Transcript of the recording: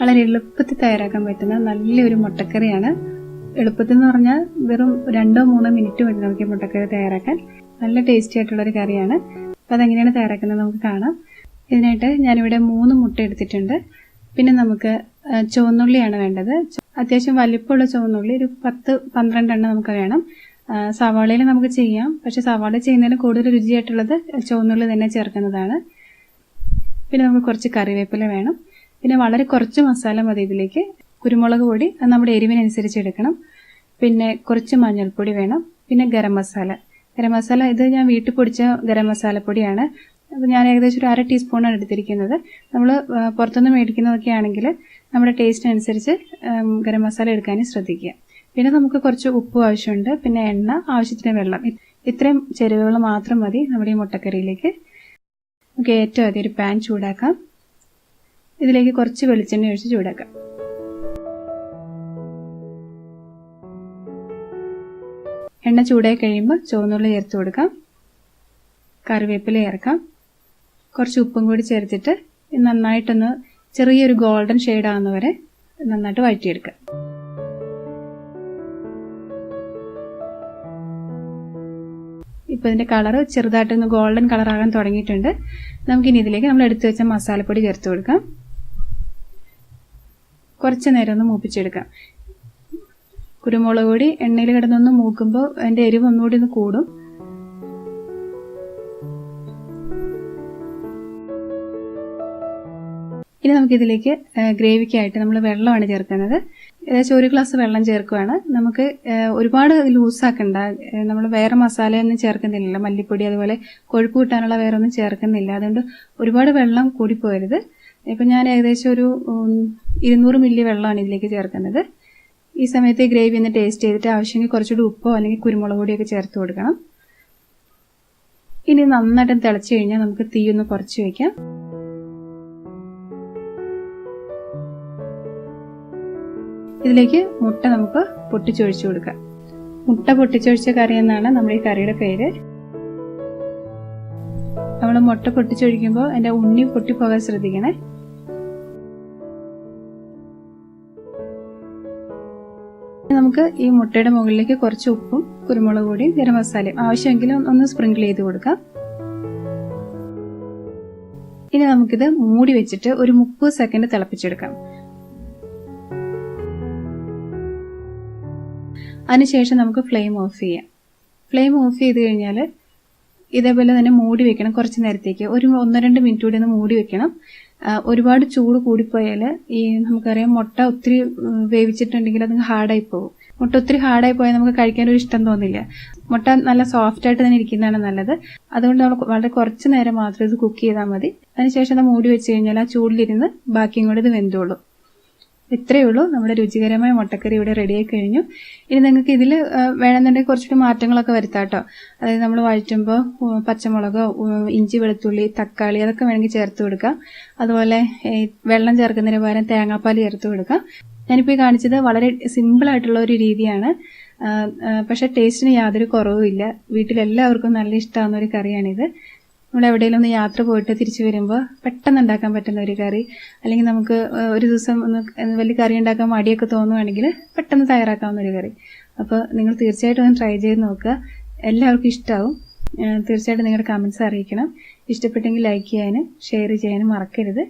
വളരെ എളുപ്പത്തിൽ തയ്യാറാക്കാൻ പറ്റുന്ന നല്ലൊരു മുട്ടക്കറിയാണ്. എളുപ്പത്തിൽ എന്ന് പറഞ്ഞാൽ വെറും 2-3 മിനിറ്റ് മതി നമുക്ക് ഈ മുട്ടക്കറി തയ്യാറാക്കാൻ. നല്ല ടേസ്റ്റി ആയിട്ടുള്ളൊരു കറിയാണ്. അപ്പോൾ അതെങ്ങനെയാണ് തയ്യാറാക്കുന്നത് നമുക്ക് കാണാം. ഇതിനായിട്ട് ഞാനിവിടെ 3 മുട്ട എടുത്തിട്ടുണ്ട്. പിന്നെ നമുക്ക് ചുവന്നുള്ളിയാണ് വേണ്ടത്. അത്യാവശ്യം വലിപ്പമുള്ള ചുവന്നുള്ളി ഒരു 10-12 എണ്ണം നമുക്ക് വേണം. സവാളയിൽ നമുക്ക് ചെയ്യാം, പക്ഷെ സവാള ചെയ്യുന്നതിന് കൂടുതൽ രുചിയായിട്ടുള്ളത് ചുവന്നുള്ളി തന്നെ ചേർക്കുന്നതാണ്. പിന്നെ നമുക്ക് കുറച്ച് കറിവേപ്പില വേണം. പിന്നെ വളരെ കുറച്ച് മസാല മതി ഇതിലേക്ക്. കുരുമുളക് പൊടി അത് നമ്മുടെ എരിവിനനുസരിച്ച് എടുക്കണം. പിന്നെ കുറച്ച് മഞ്ഞൾപ്പൊടി വേണം. പിന്നെ ഗരം മസാല ഇത് ഞാൻ വീട്ടിൽ പൊടിച്ച ഗരം മസാലപ്പൊടിയാണ്. അപ്പോൾ ഞാൻ ഏകദേശം ഒരു 1/2 ടീസ്പൂണാണ് എടുത്തിരിക്കുന്നത്. നമ്മൾ പുറത്തുനിന്ന് മേടിക്കുന്നതൊക്കെ ആണെങ്കിൽ നമ്മുടെ ടേസ്റ്റിനനുസരിച്ച് ഗരം മസാല എടുക്കാനും ശ്രദ്ധിക്കുക. പിന്നെ നമുക്ക് കുറച്ച് ഉപ്പ് ആവശ്യമുണ്ട്. പിന്നെ എണ്ണ, ആവശ്യത്തിന് വെള്ളം. ഇത്രയും ചേരുവകൾ മാത്രം മതി നമ്മുടെ ഈ മുട്ടക്കറിയിലേക്ക്. നമുക്ക് ഏറ്റവും ആദ്യം ഒരു പാൻ ചൂടാക്കാം. ഇതിലേക്ക് കുറച്ച് വെളിച്ചെണ്ണ ഒഴിച്ച് ചൂടാക്കാം. എണ്ണ ചൂടായി കഴിയുമ്പോൾ ചുവന്നുള്ളി ചേർത്ത് കൊടുക്കാം. കറിവേപ്പില ചേർക്കാം. കുറച്ച് ഉപ്പും കൂടി ചേർത്തിട്ട് നന്നായിട്ടൊന്ന് ചെറിയൊരു ഗോൾഡൻ ഷെയ്ഡ് ആവുന്നവരെ നന്നായിട്ട് വഴറ്റിയെടുക്കാം. ഇപ്പോൾ ഇതിൻ്റെ കളറ് ചെറുതായിട്ടൊന്ന് ഗോൾഡൻ കളറാകാൻ തുടങ്ങിയിട്ടുണ്ട്. നമുക്കിനി ഇതിലേക്ക് നമ്മൾ എടുത്തു വെച്ച മസാലപ്പൊടി ചേർത്ത് കൊടുക്കാം. കുറച്ച് നേരം ഒന്ന് മൂപ്പിച്ചെടുക്കാം. കുരുമുളക് പൊടി എണ്ണയിൽ കിടന്നൊന്ന് മൂക്കുമ്പോൾ അതിൻ്റെ എരിവ് ഒന്നുകൂടി ഒന്ന് കൂടും. ഇനി നമുക്കിതിലേക്ക് ഗ്രേവിക്കായിട്ട് നമ്മൾ വെള്ളമാണ് ചേർക്കുന്നത്. ഏകദേശം 1 ഗ്ലാസ് വെള്ളം ചേർക്കുകയാണ്. നമുക്ക് ഒരുപാട് ലൂസാക്കണ്ട. നമ്മൾ വേറെ മസാലയൊന്നും ചേർക്കുന്നില്ല. മല്ലിപ്പൊടി അതുപോലെ കൊഴുപ്പ് കിട്ടാനുള്ള വേറെ ഒന്നും ചേർക്കുന്നില്ല. അതുകൊണ്ട് ഒരുപാട് വെള്ളം കൂടിപ്പോയരുത്. ഇപ്പം ഞാൻ ഏകദേശം ഒരു 200 മില്ലി വെള്ളമാണ് ഇതിലേക്ക് ചേർക്കുന്നത്. ഈ സമയത്ത് ഈ ഗ്രേവി ഒന്ന് ടേസ്റ്റ് ചെയ്തിട്ട് ആവശ്യമെങ്കിൽ കുറച്ചുകൂടി ഉപ്പോ അല്ലെങ്കിൽ കുരുമുളക് പൊടിയൊക്കെ ചേർത്ത് കൊടുക്കണം. ഇനി നന്നായിട്ട് തിളച്ച് കഴിഞ്ഞാൽ നമുക്ക് തീ ഒന്ന് കുറച്ച് വയ്ക്കാം. ഇതിലേക്ക് മുട്ട നമുക്ക് പൊട്ടിച്ചൊഴിച്ചു കൊടുക്കാം. മുട്ട പൊട്ടിച്ചൊഴിച്ച കറി എന്നാണ് നമ്മുടെ ഈ കറിയുടെ പേര്. നമ്മൾ മുട്ട പൊട്ടിച്ചൊഴിക്കുമ്പോൾ അതിൻ്റെ ഉണ്ണി പൊട്ടിപ്പോകാൻ ശ്രദ്ധിക്കണേ. നമുക്ക് ഈ മുട്ടയുടെ മുകളിലേക്ക് കുറച്ച് ഉപ്പും കുരുമുളക് പൊടിയും ഗരം മസാലയും ആവശ്യമെങ്കിൽ ഒന്ന് സ്പ്രിങ്കിൾ ചെയ്ത് കൊടുക്കാം. ഇനി നമുക്കിത് മൂടി വെച്ചിട്ട് ഒരു 30 സെക്കൻഡ് തിളപ്പിച്ചെടുക്കാം. അതിനുശേഷം നമുക്ക് ഫ്ലെയിം ഓഫ് ചെയ്യാം. ഫ്ലെയിം ഓഫ് ചെയ്ത് കഴിഞ്ഞാൽ ഇതേപോലെ തന്നെ മൂടി വെക്കണം. കുറച്ച് നേരത്തേക്ക് ഒരു 1-2 മിനിറ്റ് കൂടി ഒന്ന് മൂടി വെക്കണം. ഒരുപാട് ചൂട് കൂടിപ്പോയാൽ നമുക്കറിയാം മുട്ട ഒത്തിരി വേവിച്ചിട്ടുണ്ടെങ്കിൽ അത് ഹാർഡായി പോകും. മുട്ട ഒത്തിരി ഹാർഡായി പോയാൽ നമുക്ക് കഴിക്കാനൊരു ഇഷ്ടം തോന്നില്ല. മുട്ട നല്ല സോഫ്റ്റ് ആയിട്ട് തന്നെ ഇരിക്കുന്നതാണ് നല്ലത്. അതുകൊണ്ട് നമ്മൾ വളരെ കുറച്ച് നേരം മാത്രം ഇത് കുക്ക് ചെയ്താൽ മതി. അതിനുശേഷം അത് മൂടി വെച്ച് കഴിഞ്ഞാൽ ആ ചൂടിലിരുന്ന് ബാക്കിയും കൂടി ഇത് വെന്തോളൂ. ഇത്രയേ ഉള്ളൂ. നമ്മുടെ രുചികരമായ മുട്ടക്കറി ഇവിടെ റെഡിയായി കഴിഞ്ഞു. ഇനി നിങ്ങൾക്ക് ഇതിൽ വേണമെന്നുണ്ടെങ്കിൽ കുറച്ചുകൂടി മാറ്റങ്ങളൊക്കെ വരുത്താം കേട്ടോ. അതായത് നമ്മൾ വഴറ്റുമ്പോൾ പച്ചമുളക്, ഇഞ്ചി, വെളുത്തുള്ളി, തക്കാളി അതൊക്കെ വേണമെങ്കിൽ ചേർത്ത് കൊടുക്കാം. അതുപോലെ വെള്ളം ചേർക്കുന്നതിന് പകരം തേങ്ങാപ്പാൽ ചേർത്ത് കൊടുക്കാം. ഞാനിപ്പോൾ ഈ കാണിച്ചത് വളരെ സിമ്പിളായിട്ടുള്ള ഒരു രീതിയാണ്. പക്ഷെ ടേസ്റ്റിന് യാതൊരു കുറവുമില്ല. വീട്ടിലെല്ലാവർക്കും നല്ല ഇഷ്ടമാകുന്ന ഒരു കറിയാണിത്. നമ്മൾ എവിടെയെങ്കിലും ഒന്ന് യാത്ര പോയിട്ട് തിരിച്ചു വരുമ്പോൾ പെട്ടെന്ന് ഉണ്ടാക്കാൻ പറ്റുന്ന ഒരു കറി, അല്ലെങ്കിൽ നമുക്ക് ഒരു ദിവസം ഒന്ന് വലിയ കറി ഉണ്ടാക്കാൻ മടിയൊക്കെ തോന്നുവാണെങ്കിൽ പെട്ടെന്ന് തയ്യാറാക്കാവുന്ന ഒരു കറി. അപ്പോൾ നിങ്ങൾ തീർച്ചയായിട്ടും ഒന്ന് ട്രൈ ചെയ്ത് നോക്കുക. എല്ലാവർക്കും ഇഷ്ടമാവും. തീർച്ചയായിട്ടും നിങ്ങളുടെ കമൻസ് അറിയിക്കണം. ഇഷ്ടപ്പെട്ടെങ്കിൽ ലൈക്ക് ചെയ്യാനും ഷെയർ ചെയ്യാനും മറക്കരുത്.